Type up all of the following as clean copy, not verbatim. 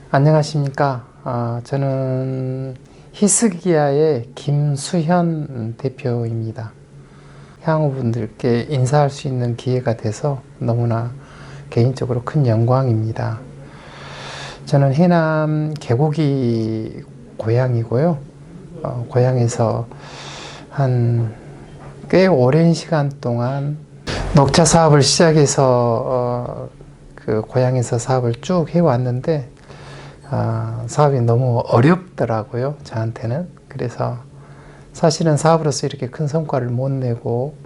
안녕하십니까. 저는 히스기야의 김수현 대표입니다. 향후분들께 인사할 수 있는 기회가 돼서 너무나 개인적으로 큰 영광입니다. 저는 해남 계곡이 고향이고요. 고향에서 한 꽤 오랜 시간 동안 녹차 사업을 시작해서 그 고향에서 사업을 쭉 해왔는데 사업이 너무 어렵더라고요, 저한테는. 그래서 사실은 사업으로서 이렇게 큰 성과를 못 내고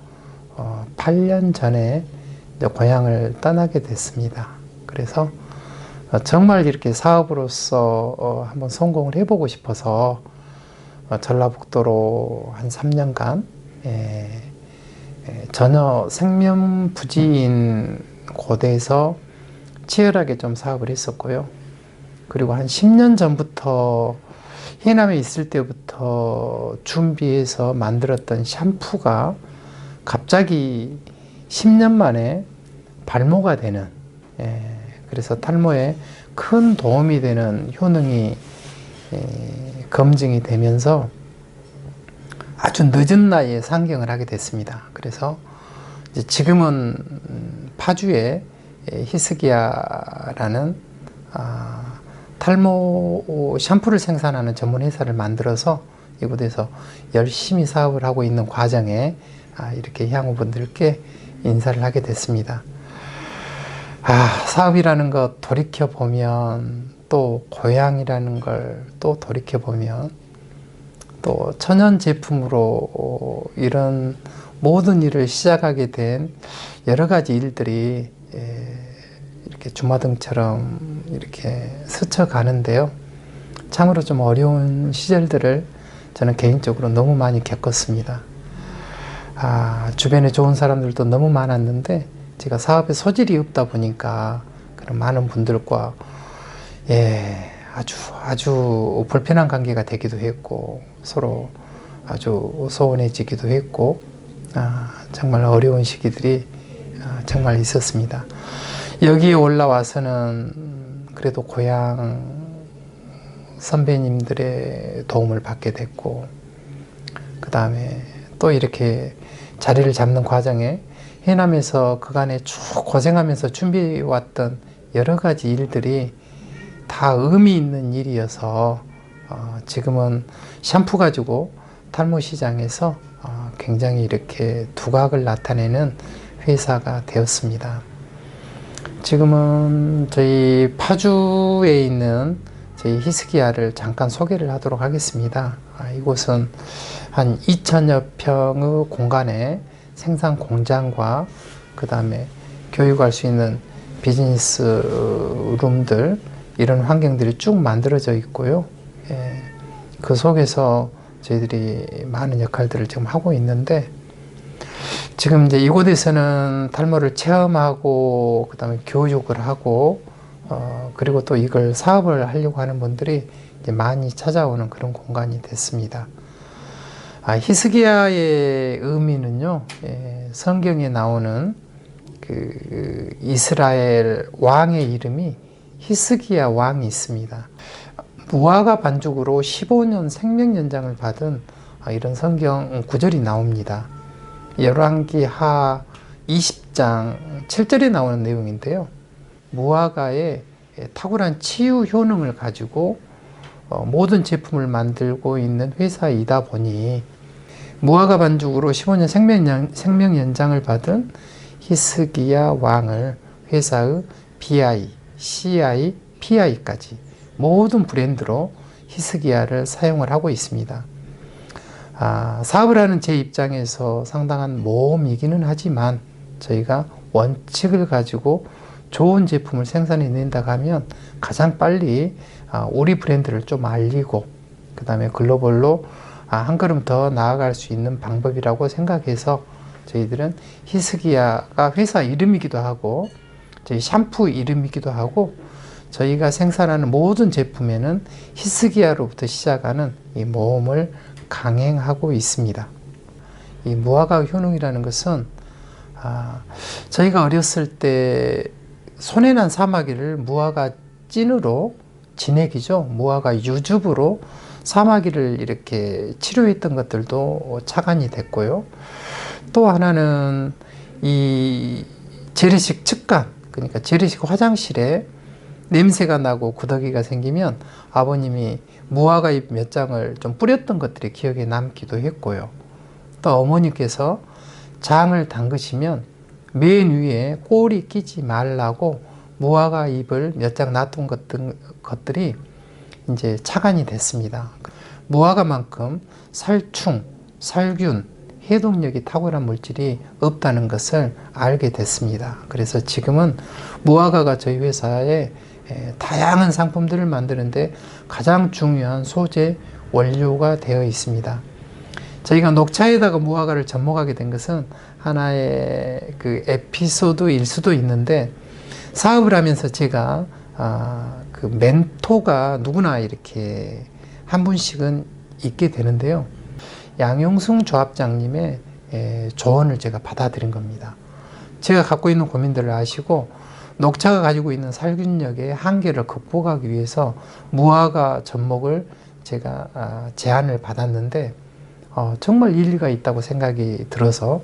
8년 전에 이제 고향을 떠나게 됐습니다. 그래서 정말 이렇게 사업으로서 한번 성공을 해보고 싶어서 전라북도로 한 3년간 전혀 생면부지인 고대에서 치열하게 좀 사업을 했었고요. 그리고 한 10년 전부터 해남에 있을 때부터 준비해서 만들었던 샴푸가 갑자기 10년 만에 발모가 되는, 그래서 탈모에 큰 도움이 되는 효능이 검증이 되면서 아주 늦은 나이에 상경을 하게 됐습니다. 그래서 이제 지금은 파주에 히스기야라는 탈모 샴푸를 생산하는 전문 회사를 만들어서 이곳에서 열심히 사업을 하고 있는 과정에 이렇게 향후분들께 인사를 하게 됐습니다. 사업이라는 것 돌이켜보면, 또 고향이라는 걸 또 돌이켜보면, 또 천연 제품으로 이런 모든 일을 시작하게 된 여러 가지 일들이 이렇게 주마등처럼 이렇게 스쳐가는데요. 참으로 좀 어려운 시절들을 저는 개인적으로 너무 많이 겪었습니다. 주변에 좋은 사람들도 너무 많았는데 제가 사업에 소질이 없다 보니까 그런 많은 분들과 아주 불편한 관계가 되기도 했고, 서로 아주 소원해지기도 했고, 정말 어려운 시기들이 정말 있었습니다. 여기에 올라와서는 그래도 고향 선배님들의 도움을 받게 됐고, 그 다음에 또 이렇게 자리를 잡는 과정에 해남에서 그간에 쭉 고생하면서 준비해왔던 여러 가지 일들이 다 의미 있는 일이어서 지금은 샴푸 가지고 탈모 시장에서 굉장히 이렇게 두각을 나타내는 회사가 되었습니다. 지금은 저희 파주에 있는 저희 히스기야를 잠깐 소개를 하도록 하겠습니다. 이곳은 한 2,000여 평의 공간에 생산 공장과 그 다음에 교육할 수 있는 비즈니스 룸들, 이런 환경들이 쭉 만들어져 있고요. 그 속에서 저희들이 많은 역할들을 지금 하고 있는데, 지금 이제 이곳에서는 탈모를 체험하고 그 다음에 교육을 하고 그리고 또 이걸 사업을 하려고 하는 분들이 이제 많이 찾아오는 그런 공간이 됐습니다. 히스기야의 의미는요, 성경에 나오는 그 이스라엘 왕의 이름이 히스기야 왕이 있습니다. 무화과 반죽으로 15년 생명 연장을 받은 이런 성경 구절이 나옵니다. 열왕기하 20장 7절에 나오는 내용인데요. 무화과의 탁월한 치유 효능을 가지고 모든 제품을 만들고 있는 회사이다 보니 무화과 반죽으로 15년 생명 연장을 받은 히스기야 왕을 회사의 BI, CI, PI까지 모든 브랜드로 히스기야를 사용을 하고 있습니다. 사업을 하는 제 입장에서 상당한 모험이기는 하지만 저희가 원칙을 가지고 좋은 제품을 생산해 낸다고 하면 가장 빨리 우리 브랜드를 좀 알리고 그 다음에 글로벌로 한 걸음 더 나아갈 수 있는 방법이라고 생각해서 저희들은 히스기야가 회사 이름이기도 하고 저희 샴푸 이름이기도 하고 저희가 생산하는 모든 제품에는 히스기야로부터 시작하는 이 모험을 강행하고 있습니다. 이 무화과 효능이라는 것은 저희가 어렸을 때 손해난 사마귀를 무화과 찐으로 진액이죠. 무화과 유즙으로 사마귀를 이렇게 치료했던 것들도 착안이 됐고요. 또 하나는 이 재래식 측간, 그러니까 재래식 화장실에 냄새가 나고 구더기가 생기면 아버님이 무화과 잎 몇 장을 좀 뿌렸던 것들이 기억에 남기도 했고요. 또 어머니께서 장을 담그시면 맨 위에 꼬리 끼지 말라고 무화과 잎을 몇 장 놔둔 것들이 이제 착안이 됐습니다. 무화과만큼 살충, 살균, 해독력이 탁월한 물질이 없다는 것을 알게 됐습니다. 그래서 지금은 무화과가 저희 회사에 다양한 상품들을 만드는데 가장 중요한 소재 원료가 되어 있습니다. 저희가 녹차에다가 무화과를 접목하게 된 것은 하나의 그 에피소드일 수도 있는데, 사업을 하면서 제가 그 멘토가 누구나 이렇게 한 분씩은 있게 되는데요. 양용승 조합장님의 조언을 제가 받아들인 겁니다. 제가 갖고 있는 고민들을 아시고 녹차가 가지고 있는 살균력의 한계를 극복하기 위해서 무화과 접목을 제가 제안을 받았는데 정말 일리가 있다고 생각이 들어서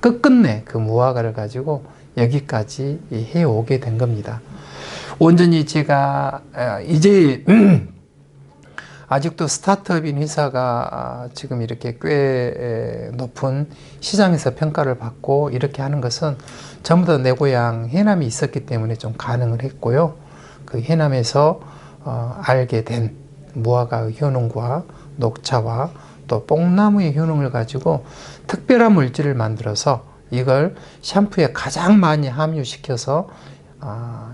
끝끝내 그 무화과를 가지고 여기까지 해오게 된 겁니다. 온전히 제가 이제 아직도 스타트업인 회사가 지금 이렇게 꽤 높은 시장에서 평가를 받고 이렇게 하는 것은 전부 다 내 고향 해남이 있었기 때문에 좀 가능을 했고요. 그 해남에서 알게 된 무화과의 효능과 녹차와 또 뽕나무의 효능을 가지고 특별한 물질을 만들어서 이걸 샴푸에 가장 많이 함유시켜서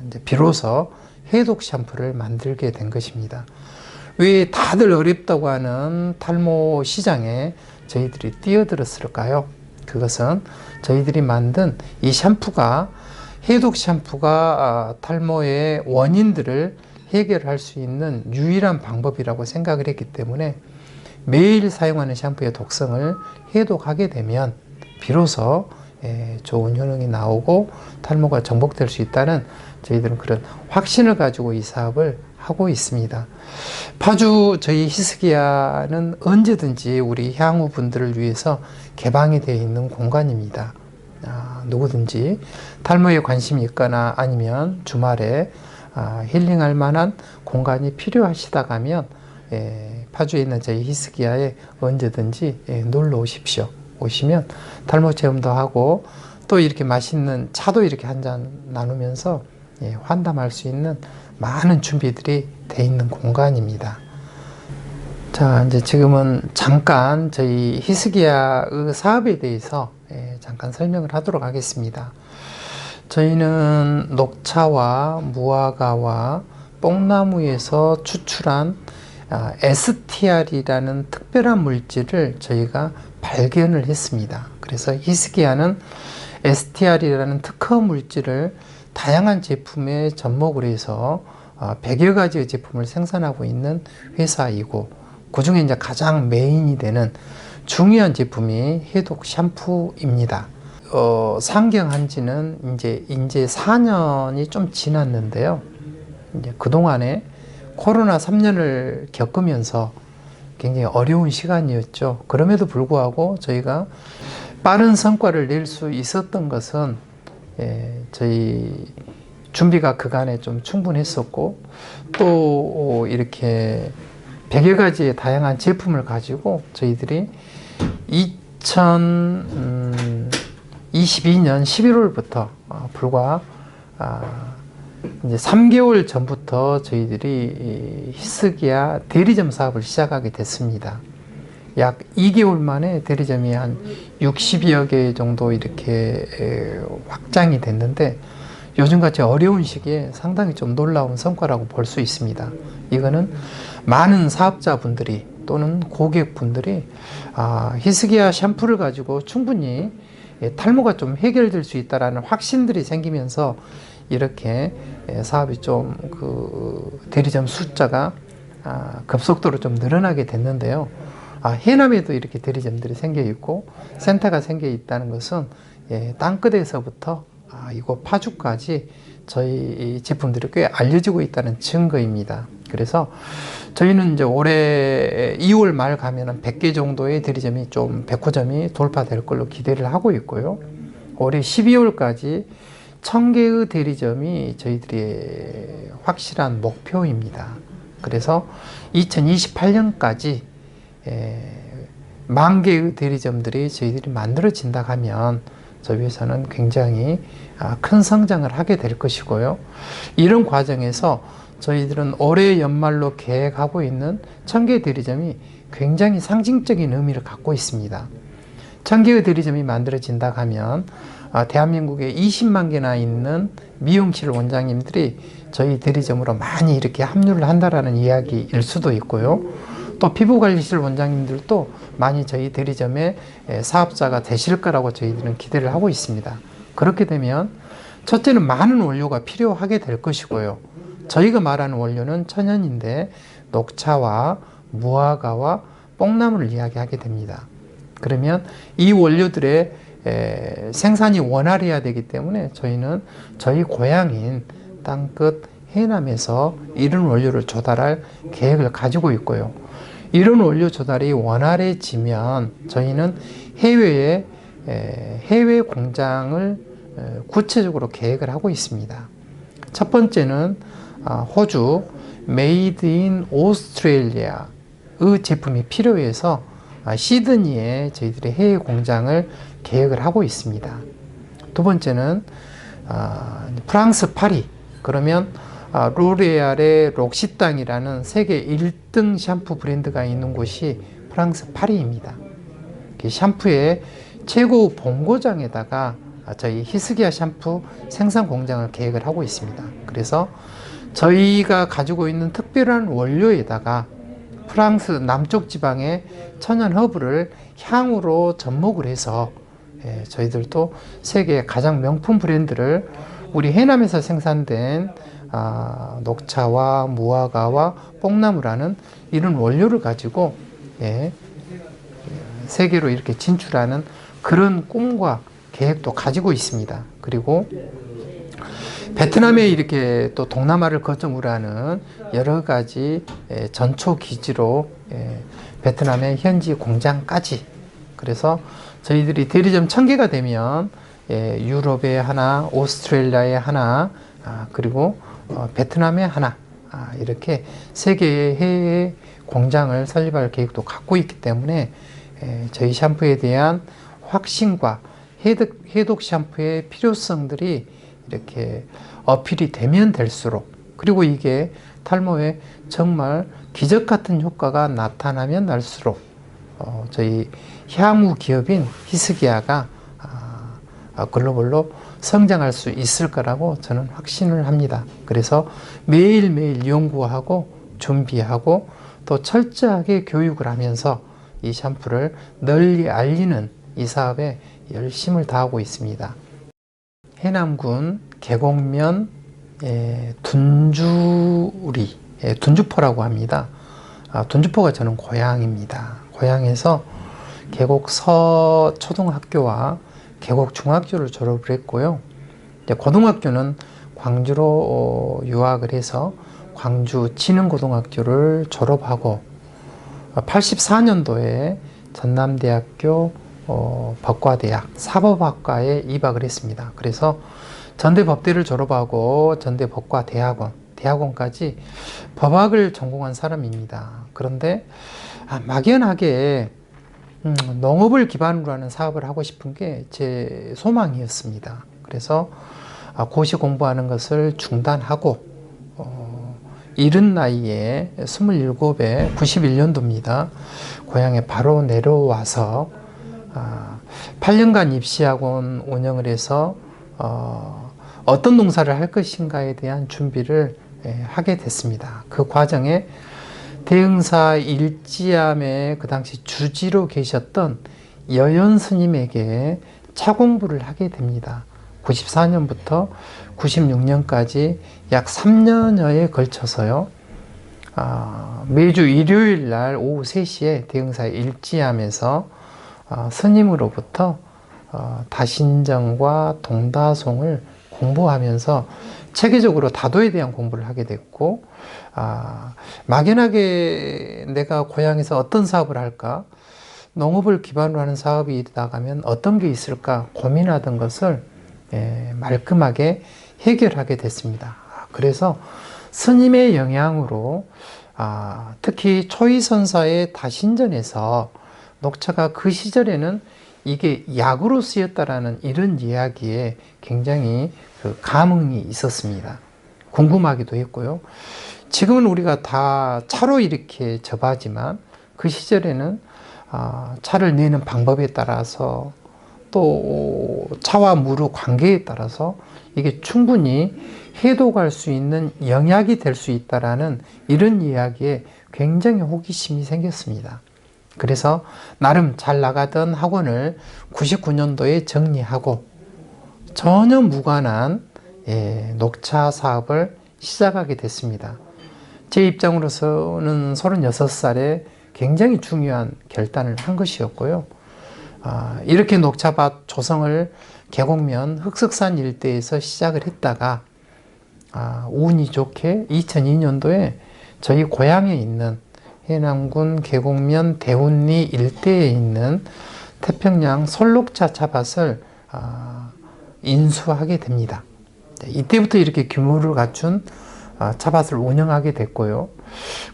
이제 비로소 해독 샴푸를 만들게 된 것입니다. 왜 다들 어렵다고 하는 탈모 시장에 저희들이 뛰어들었을까요? 그것은 저희들이 만든 이 샴푸가, 해독 샴푸가 탈모의 원인들을 해결할 수 있는 유일한 방법이라고 생각을 했기 때문에 매일 사용하는 샴푸의 독성을 해독하게 되면 비로소 좋은 효능이 나오고 탈모가 정복될 수 있다는 저희들은 그런 확신을 가지고 이 사업을 하고 있습니다. 파주 저희 히스기야는 언제든지 우리 향후 분들을 위해서 개방이 되어 있는 공간입니다. 누구든지 탈모에 관심이 있거나 아니면 주말에 힐링할 만한 공간이 필요하시다가 하면 파주에 있는 저희 히스기야에 언제든지 놀러 오십시오. 오시면 탈모 체험도 하고 또 이렇게 맛있는 차도 이렇게 한 잔 나누면서 환담할 수 있는 많은 준비들이 돼 있는 공간입니다. 자, 이제 지금은 잠깐 저희 히스기야의 사업에 대해서 잠깐 설명을 하도록 하겠습니다. 저희는 녹차와 무화과와 뽕나무에서 추출한 STR이라는 특별한 물질을 저희가 발견을 했습니다. 그래서 히스기야는 STR이라는 특허 물질을 다양한 제품에 접목을 해서 100여 가지의 제품을 생산하고 있는 회사이고, 그 중에 이제 가장 메인이 되는 중요한 제품이 해독 샴푸입니다. 상경한 지는 이제 4년이 좀 지났는데요. 이제 그동안에 코로나 3년을 겪으면서 굉장히 어려운 시간이었죠. 그럼에도 불구하고 저희가 빠른 성과를 낼 수 있었던 것은 저희 준비가 그간에 좀 충분했었고, 또 이렇게 100여 가지의 다양한 제품을 가지고 저희들이 2022년 11월부터 불과 이제 3개월 전부터 저희들이 히스기야 대리점 사업을 시작하게 됐습니다. 약 2개월 만에 대리점이 한 60여 개 정도 이렇게 확장이 됐는데, 요즘같이 어려운 시기에 상당히 좀 놀라운 성과라고 볼 수 있습니다. 이거는 많은 사업자분들이 또는 고객분들이 히스기야 샴푸를 가지고 충분히 탈모가 좀 해결될 수 있다는 확신들이 생기면서 이렇게 사업이 좀 대리점 숫자가 급속도로 좀 늘어나게 됐는데요. 해남에도 이렇게 대리점들이 생겨 있고 센터가 생겨 있다는 것은 땅끝에서부터 이거 파주까지 저희 제품들이 꽤 알려지고 있다는 증거입니다. 그래서 저희는 이제 올해 2월 말 가면은 100개 정도의 대리점이 좀 백화점이 돌파될 걸로 기대를 하고 있고요. 올해 12월까지 1000개의 대리점이 저희들의 확실한 목표입니다. 그래서 2028년까지 10,000개의 대리점들이 저희들이 만들어진다 하면 저희 회사는 굉장히 큰 성장을 하게 될 것이고요. 이런 과정에서 저희들은 올해 연말로 계획하고 있는 1000개 대리점이 굉장히 상징적인 의미를 갖고 있습니다. 1000개의 대리점이 만들어진다 하면 대한민국에 20만 개나 있는 미용실 원장님들이 저희 대리점으로 많이 이렇게 합류를 한다라는 이야기일 수도 있고요. 또 피부관리실 원장님들도 많이 저희 대리점의 사업자가 되실 거라고 저희들은 기대를 하고 있습니다. 그렇게 되면 첫째는 많은 원료가 필요하게 될 것이고요. 저희가 말하는 원료는 천연인데 녹차와 무화과와 뽕나무를 이야기하게 됩니다. 그러면 이 원료들의 생산이 원활해야 되기 때문에 저희는 저희 고향인 땅끝 해남에서 이런 원료를 조달할 계획을 가지고 있고요. 이런 원료 조달이 원활해지면 저희는 해외에 해외 공장을 구체적으로 계획을 하고 있습니다. 첫 번째는 호주 메이드 인 오스트레일리아의 제품이 필요해서 시드니에 저희들의 해외 공장을 계획을 하고 있습니다. 두 번째는 프랑스 파리, 그러면 로레알의 록시땅이라는 세계 1등 샴푸 브랜드가 있는 곳이 프랑스 파리입니다. 샴푸의 최고 본고장에다가 저희 히스기야 샴푸 생산 공장을 계획을 하고 있습니다. 그래서 저희가 가지고 있는 특별한 원료에다가 프랑스 남쪽 지방의 천연 허브를 향으로 접목을 해서 저희들도 세계 가장 명품 브랜드를 우리 해남에서 생산된 녹차와 무화과와 뽕나무라는 이런 원료를 가지고 세계로 이렇게 진출하는 그런 꿈과 계획도 가지고 있습니다. 그리고 베트남에 이렇게 또 동남아를 거점으로 하는 여러 가지 전초 기지로 베트남의 현지 공장까지, 그래서 저희들이 대리점 1000개가 되면 유럽에 하나, 오스트레일리아에 하나, 그리고 베트남에 하나, 이렇게 세 개의 해외 공장을 설립할 계획도 갖고 있기 때문에 저희 샴푸에 대한 확신과 해독 샴푸의 필요성들이 이렇게 어필이 되면 될수록, 그리고 이게 탈모에 정말 기적 같은 효과가 나타나면 날수록 저희 향후 기업인 히스기야가 글로벌로 성장할 수 있을 거라고 저는 확신을 합니다. 그래서 매일매일 연구하고 준비하고 또 철저하게 교육을 하면서 이 샴푸를 널리 알리는 이 사업에 열심을 다하고 있습니다. 해남군 계곡면 둔주리, 둔주포라고 합니다. 둔주포가 저는 고향입니다. 고향에서 계곡 서초등학교와 계곡 중학교를 졸업을 했고요. 고등학교는 광주로 유학을 해서 광주 진흥고등학교를 졸업하고 84년도에 전남대학교 법과대학 사법학과에 입학을 했습니다. 그래서 전대법대를 졸업하고 대학원까지 법학을 전공한 사람입니다. 그런데 막연하게 농업을 기반으로 하는 사업을 하고 싶은 게 제 소망이었습니다. 그래서 고시 공부하는 것을 중단하고 이른 나이에 27에 91년도입니다. 고향에 바로 내려와서 8년간 입시학원 운영을 해서 어떤 농사를 할 것인가에 대한 준비를 하게 됐습니다. 그 과정에 대흥사 일지암에 그 당시 주지로 계셨던 여연 스님에게 차 공부를 하게 됩니다. 94년부터 96년까지 약 3년여에 걸쳐서요. 매주 일요일 날 오후 3시에 대흥사 일지암에서 스님으로부터 다신정과 동다송을 공부하면서 체계적으로 다도에 대한 공부를 하게 됐고, 막연하게 내가 고향에서 어떤 사업을 할까, 농업을 기반으로 하는 사업이 있다가면 어떤 게 있을까 고민하던 것을 말끔하게 해결하게 됐습니다. 그래서 스님의 영향으로 특히 초이선사의 다신전에서 녹차가 그 시절에는 이게 약으로 쓰였다라는 이런 이야기에 굉장히 그 감흥이 있었습니다. 궁금하기도 했고요. 지금은 우리가 다 차로 이렇게 접하지만 그 시절에는 차를 내는 방법에 따라서 또 차와 물의 관계에 따라서 이게 충분히 해독할 수 있는 영약이 될 수 있다라는 이런 이야기에 굉장히 호기심이 생겼습니다. 그래서 나름 잘 나가던 학원을 99년도에 정리하고 전혀 무관한 녹차 사업을 시작하게 됐습니다. 제 입장으로서는 36살에 굉장히 중요한 결단을 한 것이었고요. 이렇게 녹차밭 조성을 계곡면 흑석산 일대에서 시작을 했다가 운이 좋게 2002년도에 저희 고향에 있는 해남군 계곡면 대운리 일대에 있는 태평양 솔녹차 차밭을 인수하게 됩니다. 이때부터 이렇게 규모를 갖춘 차밭을 운영하게 됐고요.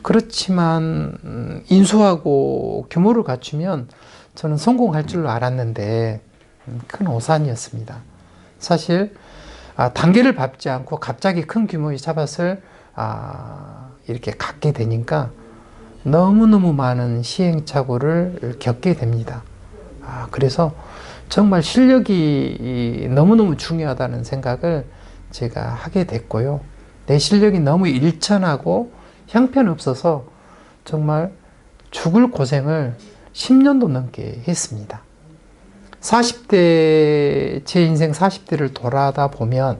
그렇지만 인수하고 규모를 갖추면 저는 성공할 줄로 알았는데 큰 오산이었습니다. 사실 단계를 밟지 않고 갑자기 큰 규모의 차밭을 이렇게 갖게 되니까 너무너무 많은 시행착오를 겪게 됩니다. 그래서 정말 실력이 너무너무 중요하다는 생각을 제가 하게 됐고요. 내 실력이 너무 일천하고 형편없어서 정말 죽을 고생을 10년도 넘게 했습니다. 40대, 제 인생 40대를 돌아다 보면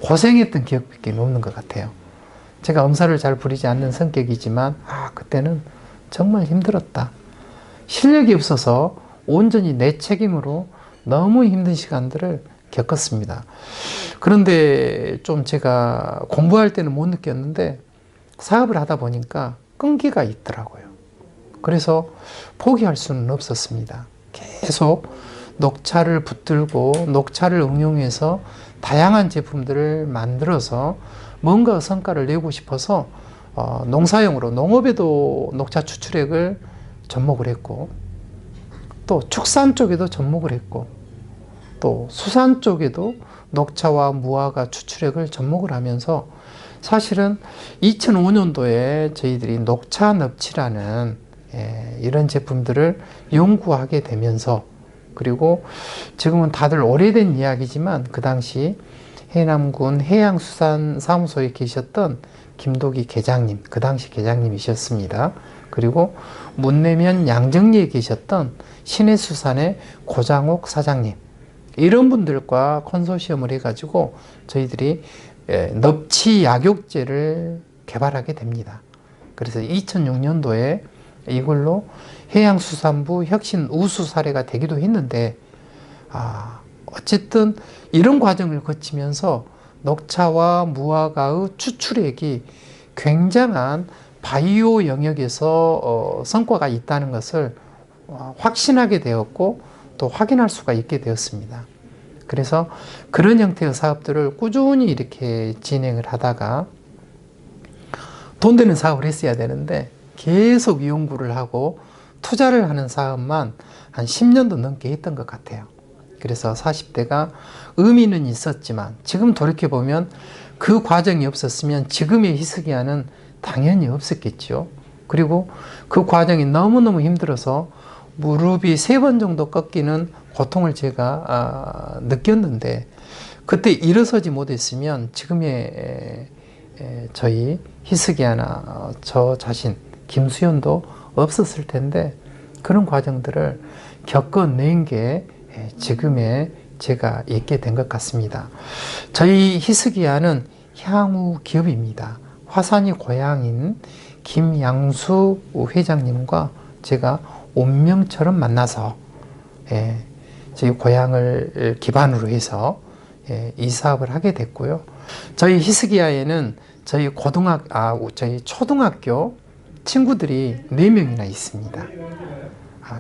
고생했던 기억밖에 없는 것 같아요. 제가 엄살을 잘 부리지 않는 성격이지만 그때는 정말 힘들었다. 실력이 없어서 온전히 내 책임으로 너무 힘든 시간들을 겪었습니다. 그런데 좀 제가 공부할 때는 못 느꼈는데 사업을 하다 보니까 끈기가 있더라고요. 그래서 포기할 수는 없었습니다. 계속 녹차를 붙들고 녹차를 응용해서 다양한 제품들을 만들어서 뭔가 성과를 내고 싶어서 농사용으로 농업에도 녹차 추출액을 접목을 했고 또 축산 쪽에도 접목을 했고 또 수산 쪽에도 녹차와 무화과 추출액을 접목을 하면서 사실은 2005년도에 저희들이 녹차 넙치라는 이런 제품들을 연구하게 되면서 그리고 지금은 다들 오래된 이야기지만 그 당시 해남군 해양수산사무소에 계셨던 김도기 계장님, 그 당시 계장님이셨습니다. 그리고 문내면 양정리에 계셨던 신해수산의 고장옥 사장님, 이런 분들과 컨소시엄을 해가지고 저희들이 넙치 약욕제를 개발하게 됩니다. 그래서 2006년도에 이걸로 해양수산부 혁신 우수 사례가 되기도 했는데 어쨌든 이런 과정을 거치면서 녹차와 무화과의 추출액이 굉장한 바이오 영역에서 성과가 있다는 것을 확신하게 되었고 또 확인할 수가 있게 되었습니다. 그래서 그런 형태의 사업들을 꾸준히 이렇게 진행을 하다가 돈 되는 사업을 했어야 되는데 계속 연구를 하고 투자를 하는 사업만 한 10년도 넘게 했던 것 같아요. 그래서 40대가 의미는 있었지만 지금 돌이켜보면 그 과정이 없었으면 지금의 희석이야는 당연히 없었겠죠. 그리고 그 과정이 너무너무 힘들어서 무릎이 3번 정도 꺾이는 고통을 제가 느꼈는데 그때 일어서지 못했으면 지금의 저희 희석이야나 저 자신 김수현도 없었을 텐데 그런 과정들을 겪어낸 게 지금의 제가 있게 된 것 같습니다. 저희 희석이야는 향후 기업입니다. 화산이 고향인 김양수 회장님과 제가 운명처럼 만나서 저희 고향을 기반으로 해서 이 사업을 하게 됐고요. 저희 히스기야에는 저희 초등학교 친구들이 4명이나 있습니다.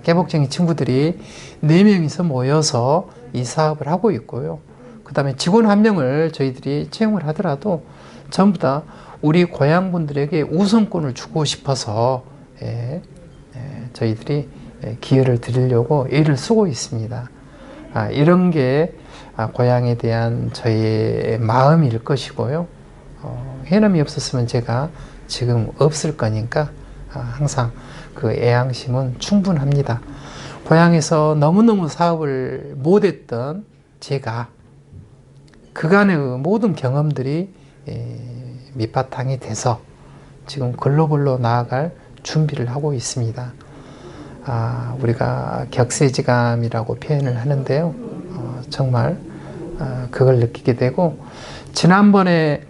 깨복쟁이 친구들이 4명이서 모여서 이 사업을 하고 있고요. 그 다음에 직원 1명을 저희들이 채용을 하더라도 전부 다 우리 고향 분들에게 우선권을 주고 싶어서 저희들이 기회를 드리려고 애를 쓰고 있습니다. 이런 게 고향에 대한 저희의 마음일 것이고요. 해남이 없었으면 제가 지금 없을 거니까 항상 그 애양심은 충분합니다. 고향에서 너무너무 사업을 못했던 제가 그간의 모든 경험들이 밑바탕이 돼서 지금 글로벌로 나아갈 준비를 하고 있습니다. 우리가 격세지감이라고 표현을 하는데요. 정말 그걸 느끼게 되고, 지난번에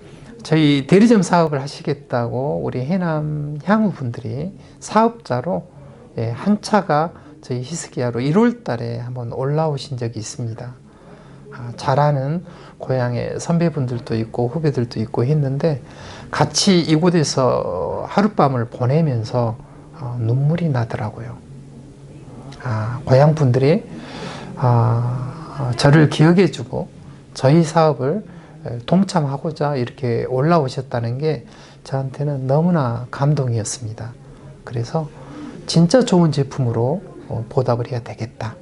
저희 대리점 사업을 하시겠다고 우리 해남 향후 분들이 사업자로 한 차가 저희 히스기야로 1월 달에 한번 올라오신 적이 있습니다. 잘 아는 고향의 선배분들도 있고 후배들도 있고 했는데 같이 이곳에서 하룻밤을 보내면서 눈물이 나더라고요. 고향 분들이 저를 기억해주고 저희 사업을 동참하고자 이렇게 올라오셨다는 게 저한테는 너무나 감동이었습니다. 그래서 진짜 좋은 제품으로 보답을 해야 되겠다.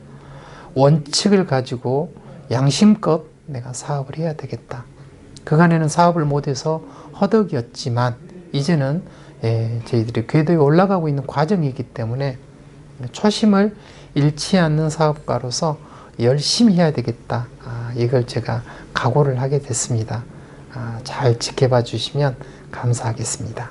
원칙을 가지고 양심껏 내가 사업을 해야 되겠다. 그간에는 사업을 못해서 허덕이었지만 이제는 저희들이 궤도에 올라가고 있는 과정이기 때문에 초심을 잃지 않는 사업가로서 열심히 해야 되겠다. 이걸 제가 각오를 하게 됐습니다. 잘 지켜봐 주시면 감사하겠습니다.